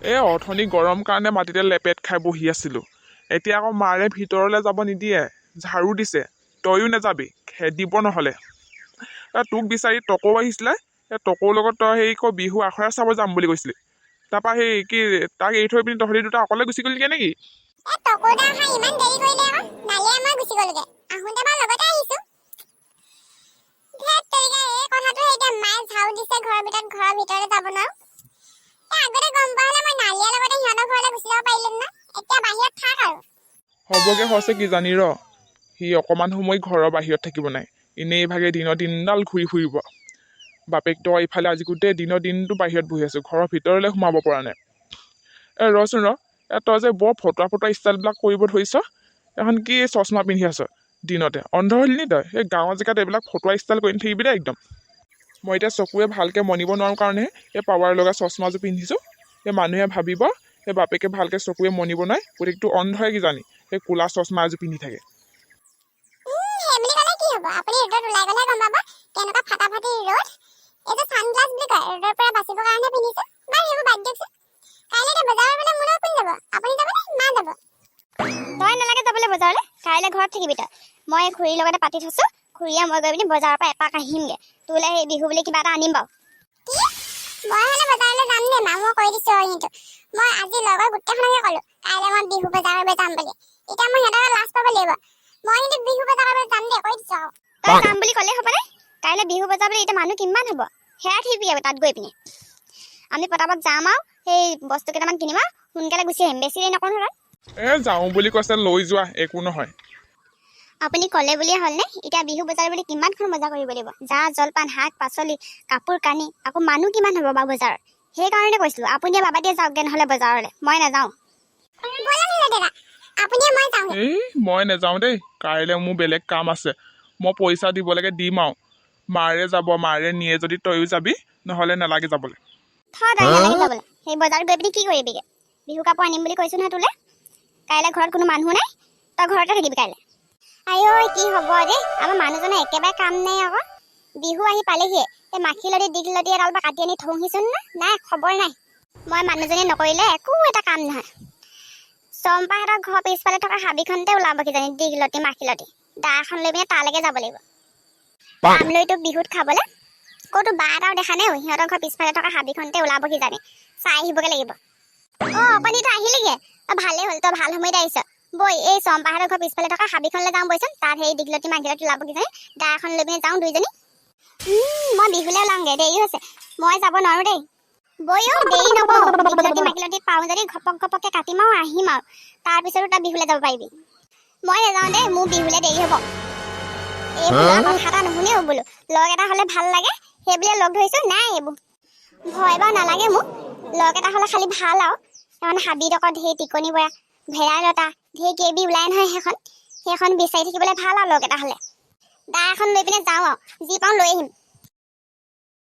অথনি গৰম কাৰণে মাটিতে লেপেট খাই বহি আছিলোঁ। এতিয়া আকৌ মাৰে ভিতৰলৈ যাব নিদিয়ে, ঝাৰু দিছে। তয়ো নাযাবি, খেদিব নহ'লে। তোক বিচাৰি টকৌ আহিছিলে। টকৌৰ লগত তই বিহু আখৰা চাব যাম বুলি কৈছিলি। তাৰপৰা তাক এৰি থৈ পিনি তহঁতি দুটা অকলে গুচি গ'লিগে নেকি? হ'বগে হৈছে কি জানি ৰ, সি অকণমান সময় ঘৰৰ বাহিৰত থাকিব নাই, এনেই ভাগে দিনৰ দিনডাল ঘূৰি ফুৰিব। বাপেক তই ইফালে আজি গোটেই দিনৰ দিনটো বাহিৰত বহি আছো, ঘৰৰ ভিতৰলৈ সোমাব পৰা নাই। ৰচোন তই যে বৰ ফটোৱা ফটোৱা ষ্টাইলবিলাক কৰিব ধৰিছ। এখন কি চশমা পিন্ধি আছ দিনতে, অন্ধ হলি নি তই? গাঁৱৰ জেগাত এইবিলাক ফটোৱা ষ্টাইল কৰি নাথাকিবি দেই একদম। মই এতিয়া চকুৱে ভালকৈ মনিব নোৱাৰো কাৰণেহে পাৱাৰ লগা চশমাযোৰ পিন্ধিছোঁ। মানুহে ভাবিব বাপেকে ভালকৈ চকুৱে মনিব নোৱাৰে, গতিকেটো অন্ধই কিজানি কোলা চশমা এযোৰ পিন্ধি থাকে। তই নালাগে যাবলৈ বজাৰলৈ, কাইলৈ ঘৰত থাকিবি তই। মই খুৰীৰ লগতে পাতি থৈছো, খুৰীয়ে মই গৈ পিনি বজাৰৰ পৰা এপাক আহিমগে। তোলে সেই বিহু বুলি কিবা এটা আনিম বাৰু। তই যাম বুলি ক'লে হ'বনে? কাইলৈ বিহু বজাৰ বুলি এতিয়া মানুহ কিমান হ'ব, সেয়া থাকিবি তাত গৈ পিনি। আমি পটাপট যাম আৰু সেই বস্তু কেইটামান কিনিম আৰু সোনকালে গুচি আহিম, বেছি দেৰি নকৰোঁ নহয়। যাওঁ বুলি কৈছে, লৈ যোৱা, একো নহয়। আপুনি ক'লে বুলিয়ে হ'লনে? এতিয়া বিহু বজাৰ বুলি কিমানখন বজাৰ কৰিব লাগিব, জা জলপান, শাক পাচলি, কাপোৰ কানি, আকৌ মানুহ কিমান হ'ব বাৰু বজাৰত। সেইকাৰণে কৈছিলোঁ আপুনি বাবা দিয়ে যাওকগৈ নহ'লে বজাৰলৈ, মই নাযাওঁ। মই নাযাওঁ দেই, কাইলৈ মোৰ বেলেগ কাম আছে। মই পইচা দিব লাগে দিম আৰু। মাৰে যাব, মাৰে নিয়ে যদি তয়ো যাবি, নহ'লে নালাগে যাবলৈ। নালাগে যাবলৈ, সেই বজাৰত গৈ পিনি কি কৰিবিগে? বিহু কাপোৰ আনিম বুলি কৈছোঁ নহয় তোলে। কাইলৈ ঘৰত কোনো মানুহ নাই, তই ঘৰতে থাকিবি কাইলৈ। আইঐ কি হ'ব দেই, আমাৰ মানুহজনৰ একেবাৰে কাম নাই আকৌ। বিহু আহি পালেহিয়ে, এই মাখিলতি দীঘলতি এডাল বা কাটি আনি থওঁহিচোন নাই, খবৰ নাই। মই মানুহজনী নকৰিলে একো এটা কাম নহয়। চম্পাহঁতৰ ঘৰ পিছফালে থকা হাবিখনতে ওলাব কিজানি দীঘলতি মাখিলতি। দা এখন লৈ পিনে তালৈকে যাব লাগিব। আমলৈটোক বিহুত খাবলৈ ক'তো বা এটাও দেখা নাই। সিহঁতৰ ঘৰ পিছফালে থকা হাবিখনতে ওলাব কিজানি, চাই আহিবগে লাগিব। অকণিতো আহিলেগে, ভালেই হ'ল, তই ভাল সময়তে আহিছ। বৈ এই চম্পাহঁতৰ ঘৰ পিছফালে থকা হাবিখনলৈ যাওঁ বৈচোন, তাত সেই দীঘলতি মাখিলতি ওলাব কিজানি, দা এখন লৈ পিনে যাওঁ দুইজনী। মই বিহুলৈ ওলাওঁগে, দেৰি হৈছে, মই যাব নোৱাৰোঁ দেই। বৈ দেৰি নকওঁ, দীঘলতি মাখিলতি পাওঁ যদি ঘপক ঘপককৈ কাটিম আৰু আহিম আৰু, তাৰপিছতো তই বিহুলৈ যাব পাৰিবি। মই নাযাওঁ দেই, মোৰ বিহুলৈ দেৰি হ'ব। এই কথা এটা নুশুনেও বোলো, লগ এটা হ'লে ভাল লাগে, সেই বুলিয়ে লগ ধৰিছোঁ। নাই এইবোৰ ভয় বাৰু নালাগে মোক, লগ এটা হ'লে খালি ভাল আৰু। এখন হাবিত আকৌ ঢেৰ টিকনি বৰা, ভেদাইলতা, ঢেৰ কেবি ওলাই নহয়, সেইখন বিচাৰি থাকিবলৈ ভাল আৰু লগ এটা হ'লে। দা এখন লৈ পিনে যাওঁ আৰু, যি পাওঁ লৈ আহিম।